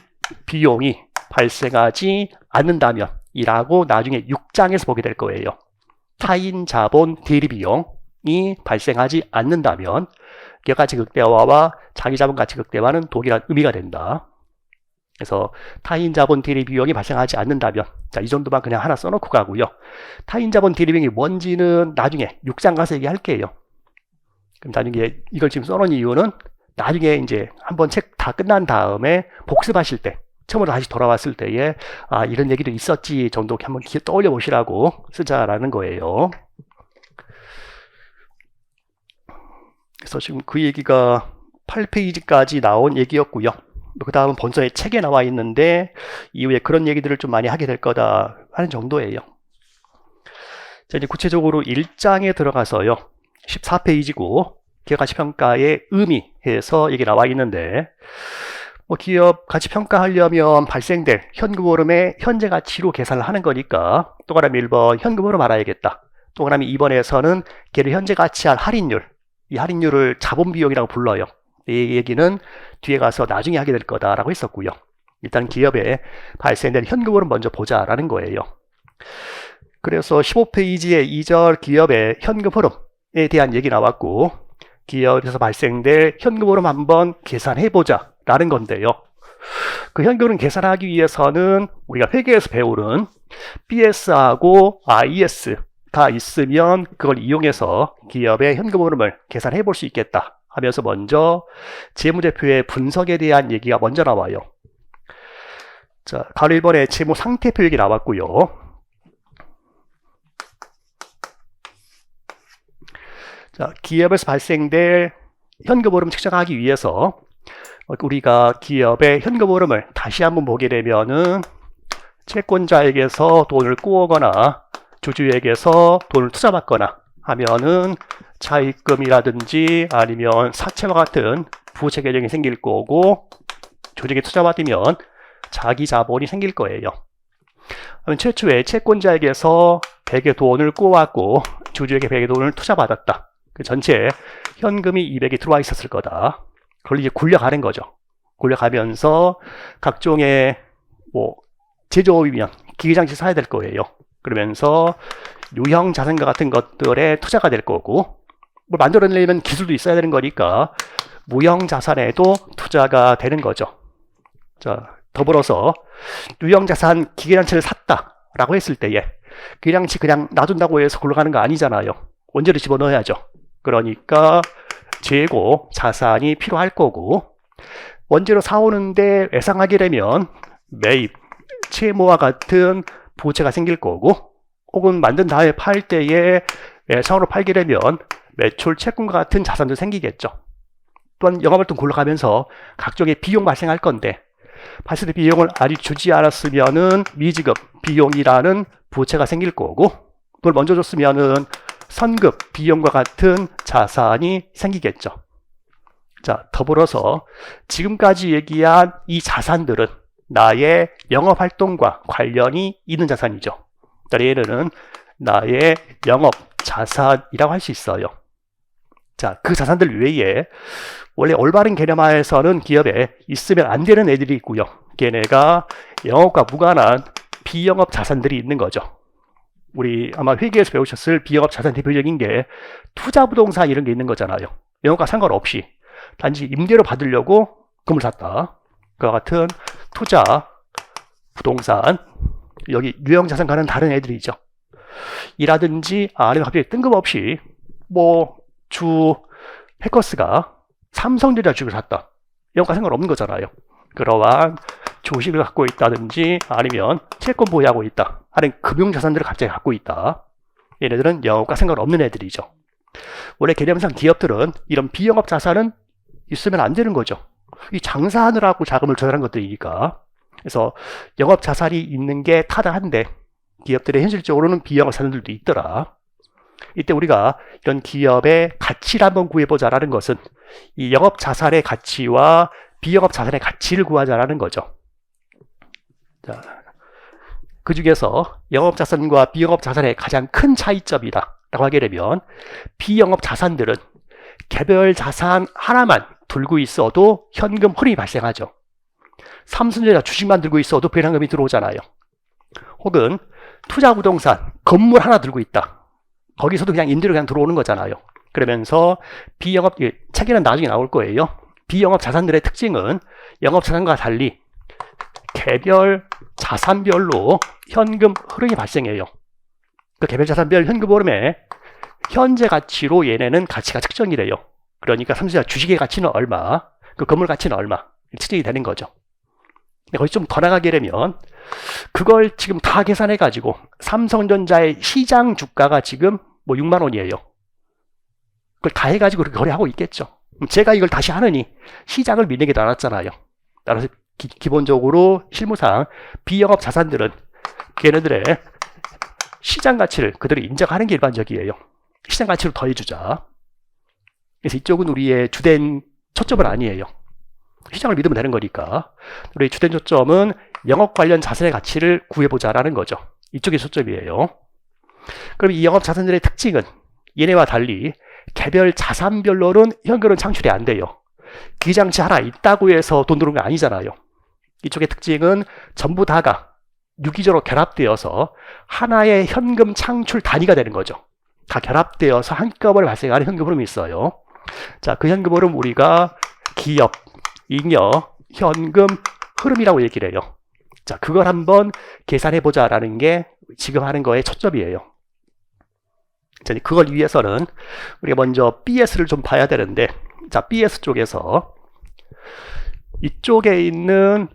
비용이 발생하지 않는다면 이라고 나중에 6장에서 보게 될 거예요. 타인 자본 대리 비용이 발생하지 않는다면 기업 가치 극대화와 자기 자본 가치 극대화는 동일한 의미가 된다. 그래서 타인 자본 대리 비용이 발생하지 않는다면 자, 이 정도만 그냥 하나 써놓고 가고요. 타인 자본 대리 비용이 뭔지는 나중에 6장 가서 얘기할게요. 그럼 나중에 이걸 지금 써놓은 이유는 나중에 이제 한번 책 다 끝난 다음에 복습하실 때 처음으로 다시 돌아왔을 때에 아, 이런 얘기도 있었지 정도 한번 떠올려 보시라고 쓰자라는 거예요. 그래서 지금 그 얘기가 8페이지까지 나온 얘기였고요. 그 다음은 본서의 책에 나와 있는데 이후에 그런 얘기들을 좀 많이 하게 될 거다 하는 정도예요. 자, 이제 구체적으로 1장에 들어가서요. 14페이지고 기업 가치평가의 의미에서 얘기 나와 있는데 기업 가치 평가하려면 발생될 현금 흐름의 현재 가치로 계산을 하는 거니까 동그라미 1번 현금 흐름 알아야겠다. 동그라미 2번에서는 걔를 현재 가치한 할인율, 이 할인율을 자본 비용이라고 불러요. 이 얘기는 뒤에 가서 나중에 하게 될 거다라고 했었고요. 일단 기업에 발생된 현금 흐름 먼저 보자라는 거예요. 그래서 15페이지에 2절 기업의 현금 흐름에 대한 얘기 나왔고 기업에서 발생될 현금 흐름 한번 계산해보자 라는 건데요. 그 현금 흐름 계산하기 위해서는 우리가 회계에서 배우는 BS하고 IS가 있으면 그걸 이용해서 기업의 현금 흐름을 계산해 볼 수 있겠다 하면서 먼저 재무제표의 분석에 대한 얘기가 먼저 나와요. 자, 가로 1번에 재무 상태표 얘기 나왔고요. 자, 기업에서 발생될 현금 흐름 측정하기 위해서 우리가 기업의 현금 흐름을 다시 한번 보게 되면은 채권자에게서 돈을 꾸어거나 주주에게서 돈을 투자받거나 하면은 차입금이라든지 아니면 사채와 같은 부채 계정이 생길 거고 조직에 투자받으면 자기 자본이 생길 거예요. 그러면 최초에 채권자에게서 100의 돈을 꾸어왔고 주주에게 100의 돈을 투자받았다. 그 전체 현금이 200이 들어와 있었을 거다. 그걸 이제 굴려가는 거죠. 굴려가면서 각종의 제조업이면 기계장치 사야 될 거예요. 그러면서 유형 자산과 같은 것들에 투자가 될 거고 뭘 만들어내려면 기술도 있어야 되는 거니까 무형 자산에도 투자가 되는 거죠. 자, 더불어서 유형 자산 기계장치를 샀다라고 했을 때에 기계장치 그냥 놔둔다고 해서 굴러가는 거 아니잖아요. 원재료 집어넣어야죠. 그러니까 재고 자산이 필요할 거고 원재료 사오는데 외상하게 되면 매입, 채무와 같은 부채가 생길 거고 혹은 만든 다음에 팔 때에 외상으로 팔게 되면 매출 채권과 같은 자산도 생기겠죠. 또한 영업활동 굴러가면서 각종의 비용 발생할 건데 발생된 비용을 아직 주지 않았으면은 미지급 비용이라는 부채가 생길 거고 그걸 먼저 줬으면은 선급 비용과 같은 자산이 생기겠죠. 자, 더불어서 지금까지 얘기한 이 자산들은 나의 영업활동과 관련이 있는 자산이죠. 얘는 나의 영업 자산이라고 할 수 있어요. 자, 그 자산들 외에 원래 올바른 개념하에서는 기업에 있으면 안 되는 애들이 있고요. 걔네가 영업과 무관한 비영업 자산들이 있는 거죠. 우리 아마 회계에서 배우셨을 비영업 자산 대표적인 게 투자부동산 이런 게 있는 거잖아요. 영업과 상관없이 단지 임대료 받으려고 건물 샀다. 그와 같은 투자, 부동산, 여기 유형자산과는 다른 애들이죠. 이라든지 아니면 갑자기 뜬금없이 주 패커스가 삼성전자 주식을 샀다. 영업과 상관없는 거잖아요. 그러한 주식을 갖고 있다든지 아니면 채권 보유하고 있다 하는 금융자산들을 갑자기 갖고 있다. 얘네들은 영업과 상관없는 애들이죠. 원래 개념상 기업들은 이런 비영업 자산은 있으면 안 되는 거죠. 이 장사하느라고 자금을 조달한 것들이니까. 그래서 영업 자산이 있는 게 타당한데 기업들의 현실적으로는 비영업 자산들도 있더라. 이때 우리가 이런 기업의 가치를 한번 구해보자라는 것은 이 영업 자산의 가치와 비영업 자산의 가치를 구하자라는 거죠. 자, 그 중에서 영업 자산과 비영업 자산의 가장 큰 차이점이다 라고 하게 되면 비영업 자산들은 개별 자산 하나만 들고 있어도 현금 흐름이 발생하죠. 삼성전자 주식만 들고 있어도 배당금이 들어오잖아요. 혹은 투자 부동산 건물 하나 들고 있다. 거기서도 그냥 임대료 그냥 들어오는 거잖아요. 그러면서 비영업, 책에는 나중에 나올 거예요. 비영업 자산들의 특징은 영업 자산과 달리 개별 자산별로 현금 흐름이 발생해요. 그 개별 자산별 현금 흐름에 현재 가치로 얘네는 가치가 측정이 돼요. 그러니까 삼성전자 주식의 가치는 얼마, 그 건물 가치는 얼마 측정이 되는 거죠. 거기 좀 더 나가게 되면 그걸 지금 다 계산해 가지고 삼성전자의 시장 주가가 지금 6만 원이에요. 그걸 다 해가지고 그렇게 거래하고 있겠죠. 제가 이걸 다시 하느니 시장을 믿는 게 나았잖아요. 따라서 기본적으로 실무상 비영업 자산들은 걔네들의 시장 가치를 그대로 인정하는 게 일반적이에요. 시장 가치로 더해주자. 그래서 이쪽은 우리의 주된 초점은 아니에요. 시장을 믿으면 되는 거니까. 우리의 주된 초점은 영업 관련 자산의 가치를 구해보자라는 거죠. 이쪽이 초점이에요. 그럼 이 영업 자산들의 특징은 얘네와 달리 개별 자산별로는 현금은 창출이 안 돼요. 기장치 하나 있다고 해서 돈 들어온 게 아니잖아요. 이쪽의 특징은 전부 다가 유기적으로 결합되어서 하나의 현금 창출 단위가 되는 거죠. 다 결합되어서 한꺼번에 발생하는 현금 흐름이 있어요. 자, 그 현금 흐름 우리가 기업, 잉여, 현금 흐름이라고 얘기를 해요. 자, 그걸 한번 계산해보자라는 게 지금 하는 거의 초점이에요. 자, 그걸 위해서는 우리가 먼저 BS를 좀 봐야 되는데, 자, BS 쪽에서 이쪽에 있는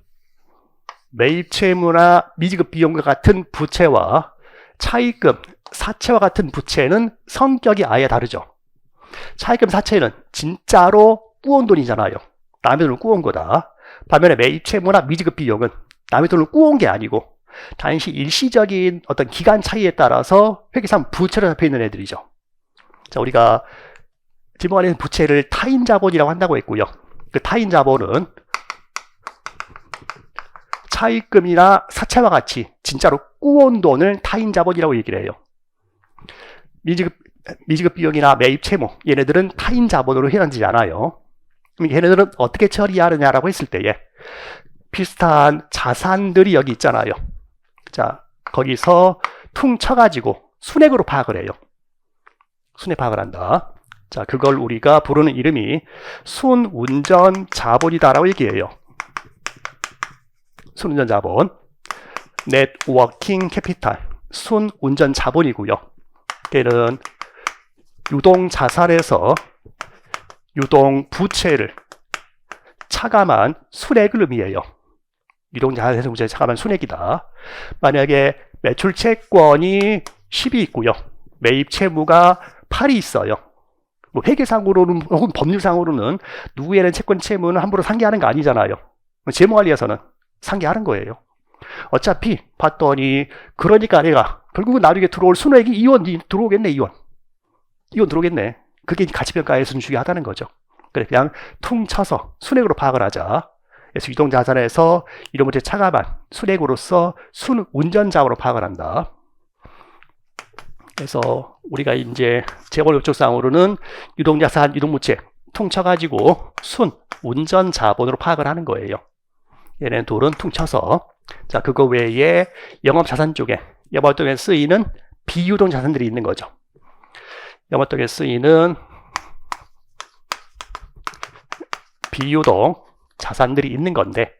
매입 채무나 미지급 비용과 같은 부채와 차입금, 사채와 같은 부채는 성격이 아예 다르죠. 차입금, 사채는 진짜로 꾸온 돈이잖아요. 남의 돈을 꾸온 거다. 반면에 매입 채무나 미지급 비용은 남의 돈을 꾸온 게 아니고 단시 일시적인 어떤 기간 차이에 따라서 회계상 부채로 잡혀 있는 애들이죠. 자, 우리가 지금 안에 부채를 타인 자본이라고 한다고 했고요. 그 타인 자본은 차입금이나 사채와 같이 진짜로 꾸온 돈을 타인 자본이라고 얘기를 해요. 미지급 비용이나 매입 채무, 얘네들은 타인 자본으로 해당되지 않아요. 그럼 얘네들은 어떻게 처리하느냐라고 했을 때에 비슷한 자산들이 여기 있잖아요. 자, 거기서 퉁쳐가지고 순액으로 파악을 해요. 순액 파악을 한다. 자, 그걸 우리가 부르는 이름이 순운전 자본이다라고 얘기해요. 순운전 자본, 네트워킹 캐피탈, 순운전 자본이고요. 걔는 유동 자산에서 유동 부채를 차감한 순액을 의미해요. 유동 자산에서 부채를 차감한 순액이다. 만약에 매출 채권이 10이 있고요. 매입 채무가 8이 있어요. 뭐 회계상으로는 혹은 법률상으로는 누구에는 채권 채무는 함부로 상계하는 거 아니잖아요. 재무관리에서는 상계하는 거예요. 어차피 봤더니 그러니까 내가 결국은 나중에 들어올 순액이 2원 들어오겠네. 2원 들어오겠네. 그게 가치평가에서는 중요하다는 거죠. 그래, 그냥 퉁쳐서 순액으로 파악을 하자. 그래서 유동자산에서 이런 문제 차감한 순액으로서 순운전자원으로 파악을 한다. 그래서 우리가 이제 재벌 요청상으로는 유동자산, 유동부채 퉁쳐가지고 순운전자본으로 파악을 하는 거예요. 얘네는 둘은 퉁쳐서. 자, 그거 외에 영업자산 쪽에 영업활동에 쓰이는 비유동자산들이 있는 거죠. 영업활동에 쓰이는 비유동 자산들이 있는 건데,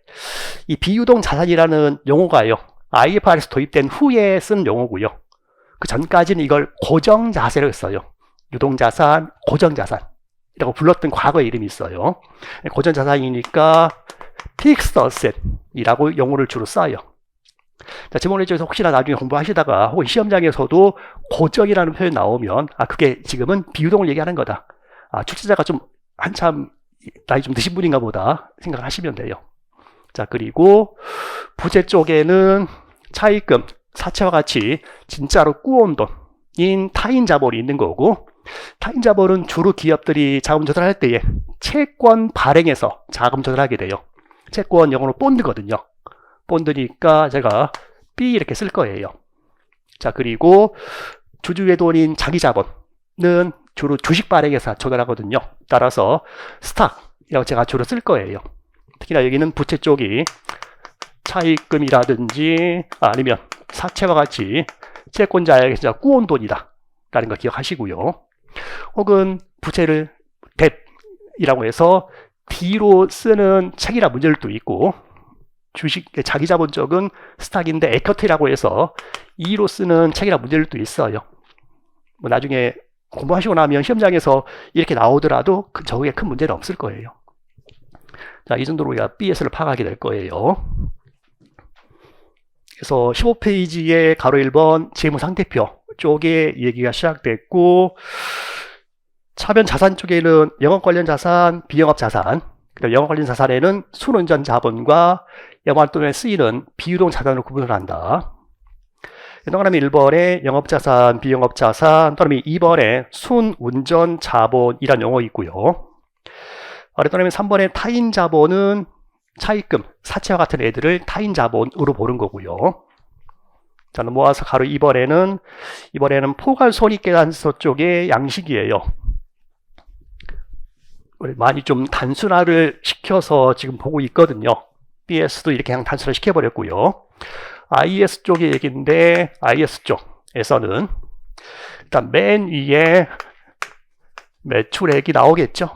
이 비유동 자산이라는 용어가요, IFRS 도입된 후에 쓴 용어고요. 그 전까지는 이걸 고정자산을 써요. 유동자산, 고정자산이라고 불렀던 과거의 이름이 있어요. 고정자산이니까 Fixed Asset이라고 용어를 주로 써요. 자, 지문에 쪽에서 혹시나 나중에 공부하시다가 혹은 시험장에서도 고정이라는 표현 나오면 그게 지금은 비유동을 얘기하는 거다. 출제자가 좀 한참 나이 좀 드신 분인가 보다 생각하시면 돼요. 자, 그리고 부채 쪽에는 차입금, 사채와 같이 진짜로 꾸온 돈인 타인 자본이 있는 거고, 타인 자본은 주로 기업들이 자금 조달할 때에 채권 발행해서 자금 조달하게 돼요. 채권 영어로 본드거든요. 본드니까 제가 B 이렇게 쓸 거예요. 자, 그리고 주주의 돈인 자기 자본은 주로 주식 발행해서 조달하거든요. 따라서 스탁이라고 제가 주로 쓸 거예요. 특히나 여기는 부채 쪽이 차입금이라든지 아니면 사채와 같이 채권자에게 진짜 꾸온 돈이다 라는 거 기억하시고요. 혹은 부채를 뎁이라고 해서 D로 쓰는 책이라 문제들도 있고, 주식 자기 자본 쪽은 스탁인데 에쿼티라고 해서 E로 쓰는 책이라 문제들도 있어요. 뭐 나중에 공부하시고 나면 시험장에서 이렇게 나오더라도 저게 큰 문제는 없을 거예요. 자, 이 정도로 우리가 BS를 파악하게 될 거예요. 그래서 15페이지의 가로 1번 재무상태표 쪽에 얘기가 시작됐고, 차변 자산 쪽에는 영업 관련 자산, 비영업 자산, 영업 관련 자산에는 순원전 자본과 영업활동에 쓰이는 비유동 자산으로 구분을 한다. 동그라미 1번에 영업자산, 비영업자산, 동그라미 2번에 순운전 자본이란 용어 있고요. 동그라미 3번에 타인 자본은 차입금, 사채와 같은 애들을 타인 자본으로 보는 거고요. 자, 넘어와서 가로 2번에는 포괄손익계산서 쪽의 양식이에요. 많이 좀 단순화를 시켜서 지금 보고 있거든요. BS도 이렇게 그냥 단순화 시켜버렸고요. IS 쪽의 얘기인데, IS 쪽에서는 일단 맨 위에 매출액이 나오겠죠.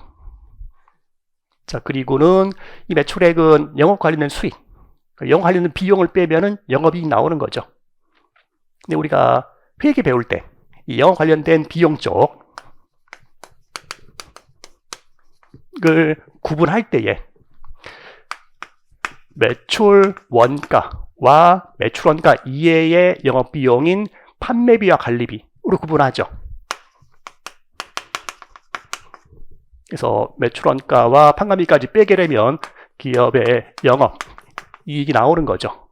자, 그리고는 이 매출액은 영업 관련된 수익, 영업 관련된 비용을 빼면은 영업이익 나오는 거죠. 근데 우리가 회계 배울 때 이 영업 관련된 비용 쪽을 구분할 때에 매출 원가와 매출 원가 이외의 영업 비용인 판매비와 관리비로 구분하죠. 그래서 매출 원가와 판관비까지 빼게 되면 기업의 영업 이익이 나오는 거죠.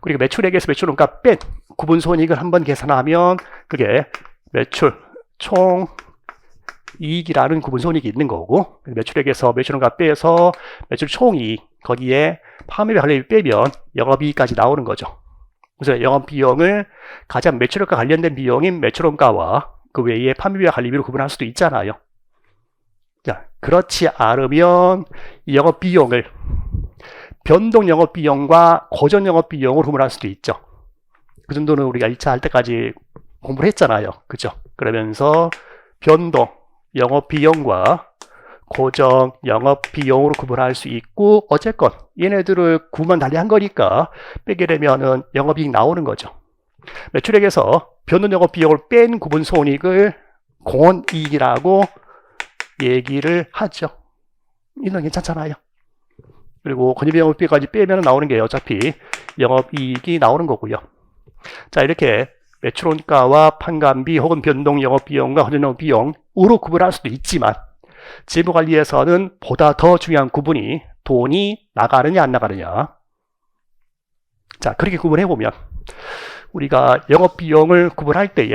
그리고 매출액에서 매출 원가 뺀 구분 손익을 한번 계산하면 그게 매출 총 이익이라는 구분 손익이 있는 거고, 매출액에서 매출 원가 빼서 매출 총이익, 거기에 판매비 관리비 빼면 영업이익까지 나오는 거죠. 그래서 영업비용을 가장 매출액과 관련된 비용인 매출 원가와 그 외에 판매비와 관리비로 구분할 수도 있잖아요. 자, 그렇지 않으면 이 영업비용을 변동 영업비용과 고정 영업비용으로 구분할 수도 있죠. 그 정도는 우리가 1차 할 때까지 공부를 했잖아요. 그죠? 그러면서 변동 영업비용과 고정 영업비용으로 구분할 수 있고, 어쨌건 얘네들을 구분 달리 한 거니까 빼게 되면은 영업이익 나오는 거죠. 매출액에서 변동 영업비용을 뺀 구분 손익을 공원이익이라고 얘기를 하죠. 이건 괜찮잖아요. 그리고 권유비 영업비까지 빼면 나오는 게 어차피 영업이익이 나오는 거고요. 자, 이렇게 매출원가와 판관비 혹은 변동 영업비용과 고정 영업비용으로 구분할 수도 있지만, 재무관리에서는 보다 더 중요한 구분이 돈이 나가느냐 안 나가느냐. 자, 그렇게 구분해보면 우리가 영업비용을 구분할 때에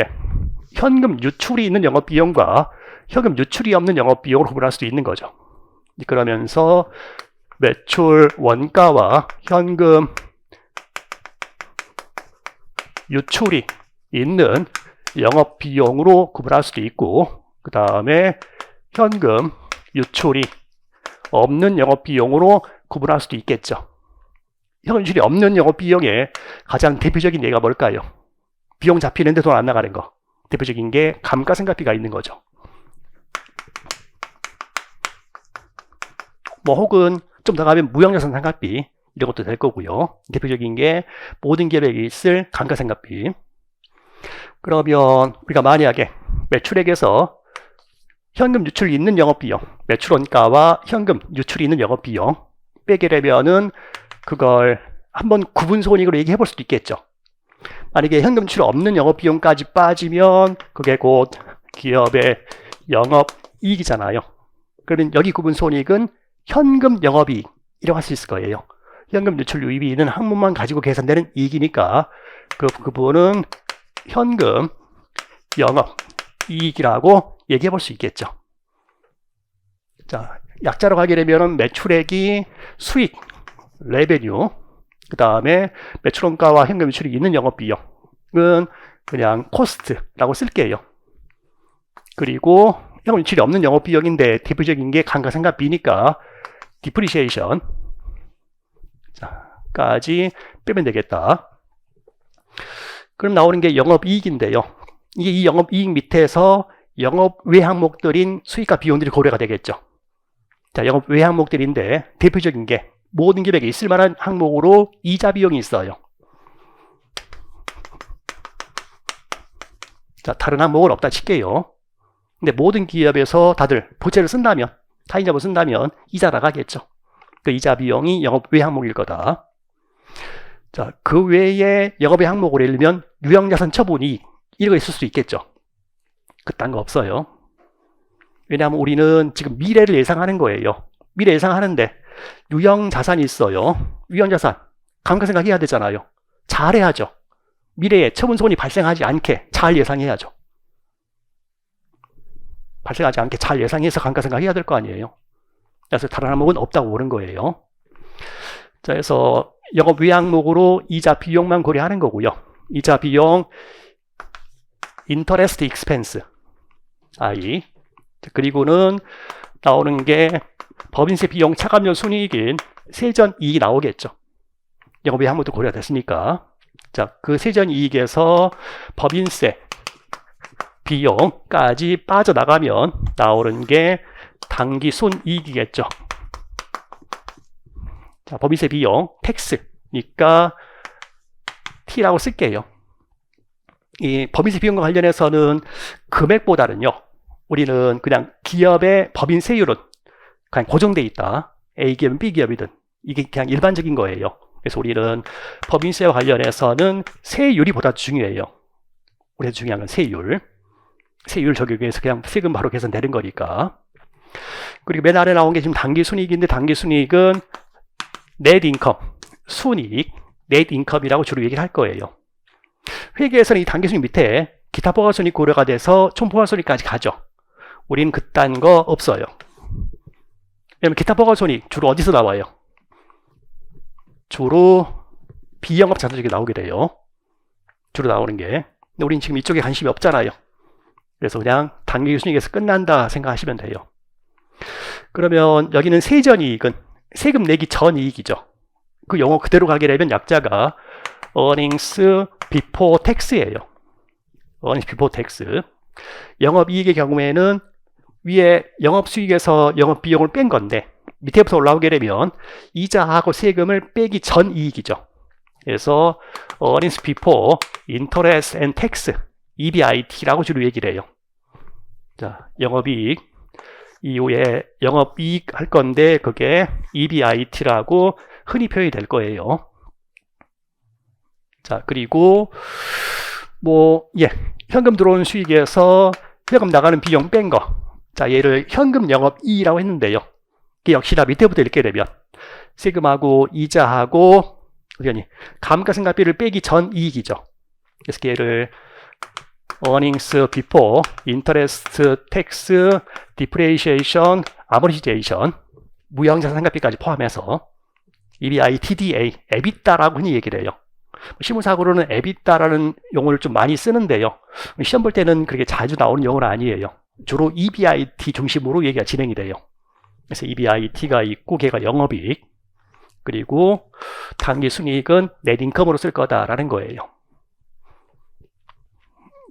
현금 유출이 있는 영업비용과 현금 유출이 없는 영업비용으로 구분할 수도 있는 거죠. 그러면서 매출 원가와 현금 유출이 있는 영업비용으로 구분할 수도 있고, 그 다음에 현금 유출이 없는 영업비용으로 구분할 수도 있겠죠. 현금 유출이 없는 영업비용의 가장 대표적인 예가 뭘까요? 비용 잡히는데 돈 안 나가는 거. 대표적인 게 감가상각비가 있는 거죠. 뭐 혹은 좀 더 가면 무형자산 상각비 이런 것도 될 거고요. 대표적인 게 모든 기업에 있을 감가상각비. 그러면 우리가 만약에 매출액에서 현금 유출이 있는 영업비용, 매출원가와 현금 유출이 있는 영업비용 빼게 되면은 그걸 한번 구분손익으로 얘기해 볼 수도 있겠죠. 만약에 현금 유출이 없는 영업비용까지 빠지면 그게 곧 기업의 영업이익이잖아요. 그러면 여기 구분손익은 현금 영업이익이라고 할 수 있을 거예요. 현금 유출 유입이 있는 항목만 가지고 계산되는 이익이니까 그 부분은 현금 영업이익이라고 얘기해 볼 수 있겠죠. 자, 약자로 가게 되면 매출액이 수익, 레베뉴, 그 다음에 매출원가와 현금 유출이 있는 영업비용은 그냥 코스트라고 쓸게요. 그리고 현금 유출이 없는 영업비용인데 대표적인 게 감가상각비니까 디프리시에이션 까지 빼면 되겠다. 그럼 나오는 게 영업이익인데요. 이게 이 영업이익 밑에서 영업 외 항목들인 수익과 비용들이 고려가 되겠죠. 자, 영업 외 항목들인데 대표적인 게 모든 기업에게 있을 만한 항목으로 이자 비용이 있어요. 자, 다른 항목은 없다 칠게요. 근데 모든 기업에서 다들 부채를 쓴다면, 타인자본 쓴다면 이자 나가겠죠. 그 이자 비용이 영업 외 항목일 거다. 자, 그 외에 영업의 항목으로 예를 들면 유형자산 처분이 이런 거 있을 수 있겠죠. 그딴 거 없어요. 왜냐하면 우리는 지금 미래를 예상하는 거예요. 미래 예상하는데 유형 자산이 있어요. 유형 자산 감가상각해야 되잖아요. 잘해야죠. 미래에 처분소원이 발생하지 않게 잘 예상해야죠. 발생하지 않게 잘 예상해서 감가상각해야 될 거 아니에요. 그래서 다른 항목은 없다고 보는 거예요. 자, 그래서 영업 외 항목으로 이자 비용만 고려하는 거고요. 이자 비용 interest expense I 그리고는 나오는 게 법인세 비용 차감료 순이익인 세전 이익이 나오겠죠. 영업 외 항목도 고려가 됐으니까. 자, 그 세전 이익에서 법인세 비용까지 빠져나가면 나오는 게 당기 순이익이겠죠. 자, 법인세 비용 텍스니까 T라고 쓸게요. 이 법인세 비용과 관련해서는 금액보다는요, 우리는 그냥 기업의 법인세율은 그냥 고정돼 있다. A기업은 B기업이든 이게 그냥 일반적인 거예요. 그래서 우리는 법인세와 관련해서는 세율이 보다 중요해요. 우리가 중요한 건 세율 적용해서 그냥 세금 바로 계산되는 거니까. 그리고 맨 아래 나온 게 지금 당기순이익인데 당기순이익은 net income, 순이익, net income이라고 주로 얘기를 할 거예요. 회계에서는 이 당기순이익 밑에 기타 포괄손익 고려가 돼서 총포괄손익까지 가죠. 우리는 그딴 거 없어요. 왜냐면 기타 포괄손익 주로 어디서 나와요? 주로 비영업 자산 쪽에 나오게 돼요. 주로 나오는 게. 근데 우리는 지금 이쪽에 관심이 없잖아요. 그래서 그냥 당기순이익에서 끝난다 생각하시면 돼요. 그러면 여기는 세전이익은 세금 내기 전 이익이죠. 그 용어 그대로 가게 되면 약자가 earnings before tax예요. earnings before tax. 영업이익의 경우에는 위에 영업수익에서 영업비용을 뺀 건데 밑에부터 올라오게 되면 이자하고 세금을 빼기 전 이익이죠. 그래서 earnings before interest and tax, EBIT라고 주로 얘기를 해요. 자, 영업이익 이후에 영업이익 할 건데 그게 EBIT라고 흔히 표현이 될 거예요. 자, 그리고 현금 들어오는 수익에서 현금 나가는 비용 뺀 거. 자, 얘를 현금 영업이익이라고 했는데요. 이게 역시나 밑에부터 읽게 되면 세금하고 이자하고 감가상각비를 빼기 전 이익이죠. 그래서 얘를 earnings before interest, tax, depreciation, amortization, 무형자산상각비까지 포함해서 EBITDA, EBITDA라고 흔히 얘기를 해요. 실무사고로는 EBITDA라는 용어를 좀 많이 쓰는데요. 시험 볼 때는 그렇게 자주 나오는 용어는 아니에요. 주로 EBIT 중심으로 얘기가 진행이 돼요. 그래서 EBIT가 있고 걔가 영업이익, 그리고 당기순이익은 넷인컴으로 쓸 거다라는 거예요.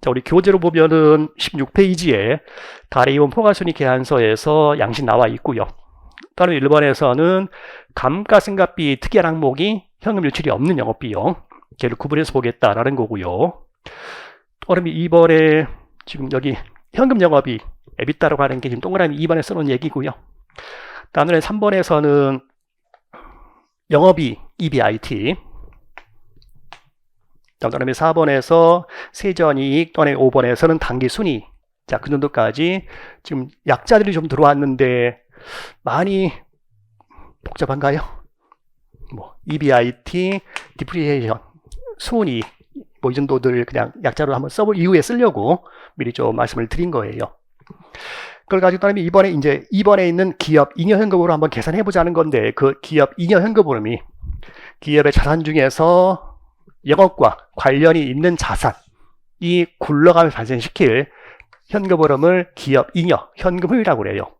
자, 우리 교재로 보면은 16페이지에 가리온 포괄손익 계산서에서 양식 나와 있고요. 다른 1번에서는 감가상각비 특이한 항목이 현금 유출이 없는 영업비용, 걔를 구분해서 보겠다라는 거고요. 그러면 2번에 지금 여기 현금 영업이익, EBITDA라고 하는 게 지금 동그라미 2번에 써놓은 얘기고요. 다음에 3번에서는 영업이익, EBIT, 그다음에 4번에서 세전이익, 또는 5번에서는 당기순이익. 자, 그 정도까지 지금 약자들이 좀 들어왔는데 많이 복잡한가요? EBIT, depreciation, 순이익, 이 정도들 그냥 약자로 한번 써볼 이후에 쓰려고 미리 좀 말씀을 드린 거예요. 그걸 가지고 따르면 이번에 있는 기업 잉여현금으로 한번 계산해 보자는 건데, 그 기업 잉여현금 흐름이 기업의 자산 중에서 영업과 관련이 있는 자산이 굴러가면서 발생시킬 현금 흐름을 기업 잉여 현금 흐름이라고 그래요.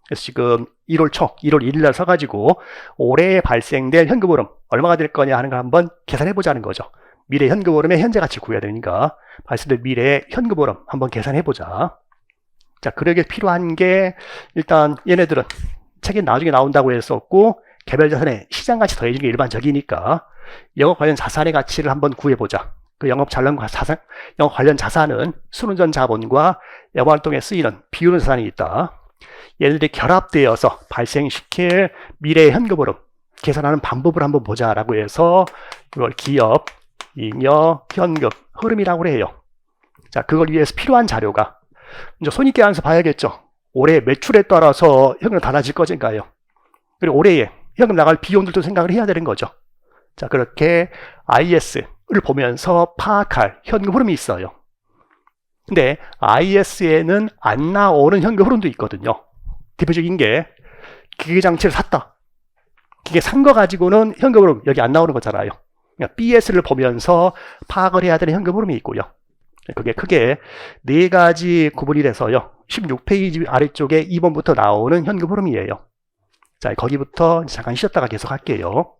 그래서 지금 1월 1일 날 서가지고 올해 발생될 현금 흐름 얼마가 될 거냐 하는 걸 한번 계산해 보자는 거죠. 미래 현금 흐름의 현재 가치를 구해야 되니까 발생될 미래 현금 흐름 한번 계산해 보자. 자, 그러게 필요한 게 일단 얘네들은 책에 나중에 나온다고 했었고, 개별 자산의 시장 가치 더해지는 게 일반적이니까 영업 관련 자산의 가치를 한번 구해보자. 그 영업 관련 자산은 순운전 자본과 영업 활동에 쓰이는 비유는 자산이 있다. 얘네들이 결합되어서 발생시킬 미래의 현금 흐름 계산하는 방법을 한번 보자라고 해서 그걸 기업 잉여 현금 흐름이라고 해요. 자, 그걸 위해서 필요한 자료가 이제 손익계산서 봐야겠죠. 올해 매출에 따라서 현금이 달라질 거니까요. 그리고 올해에 현금 나갈 비용들도 생각을 해야 되는 거죠. 자, 그렇게 IS를 보면서 파악할 현금 흐름이 있어요. 근데 IS에는 안 나오는 현금 흐름도 있거든요. 대표적인 게 기계장치를 샀다. 기계 산 거 가지고는 현금 흐름 여기 안 나오는 거잖아요. 그러니까 BS를 보면서 파악을 해야 되는 현금 흐름이 있고요. 그게 크게 네 가지 구분이 돼서요. 16페이지 아래쪽에 2번부터 나오는 현금 흐름이에요. 자, 거기부터 잠깐 쉬었다가 계속 할게요.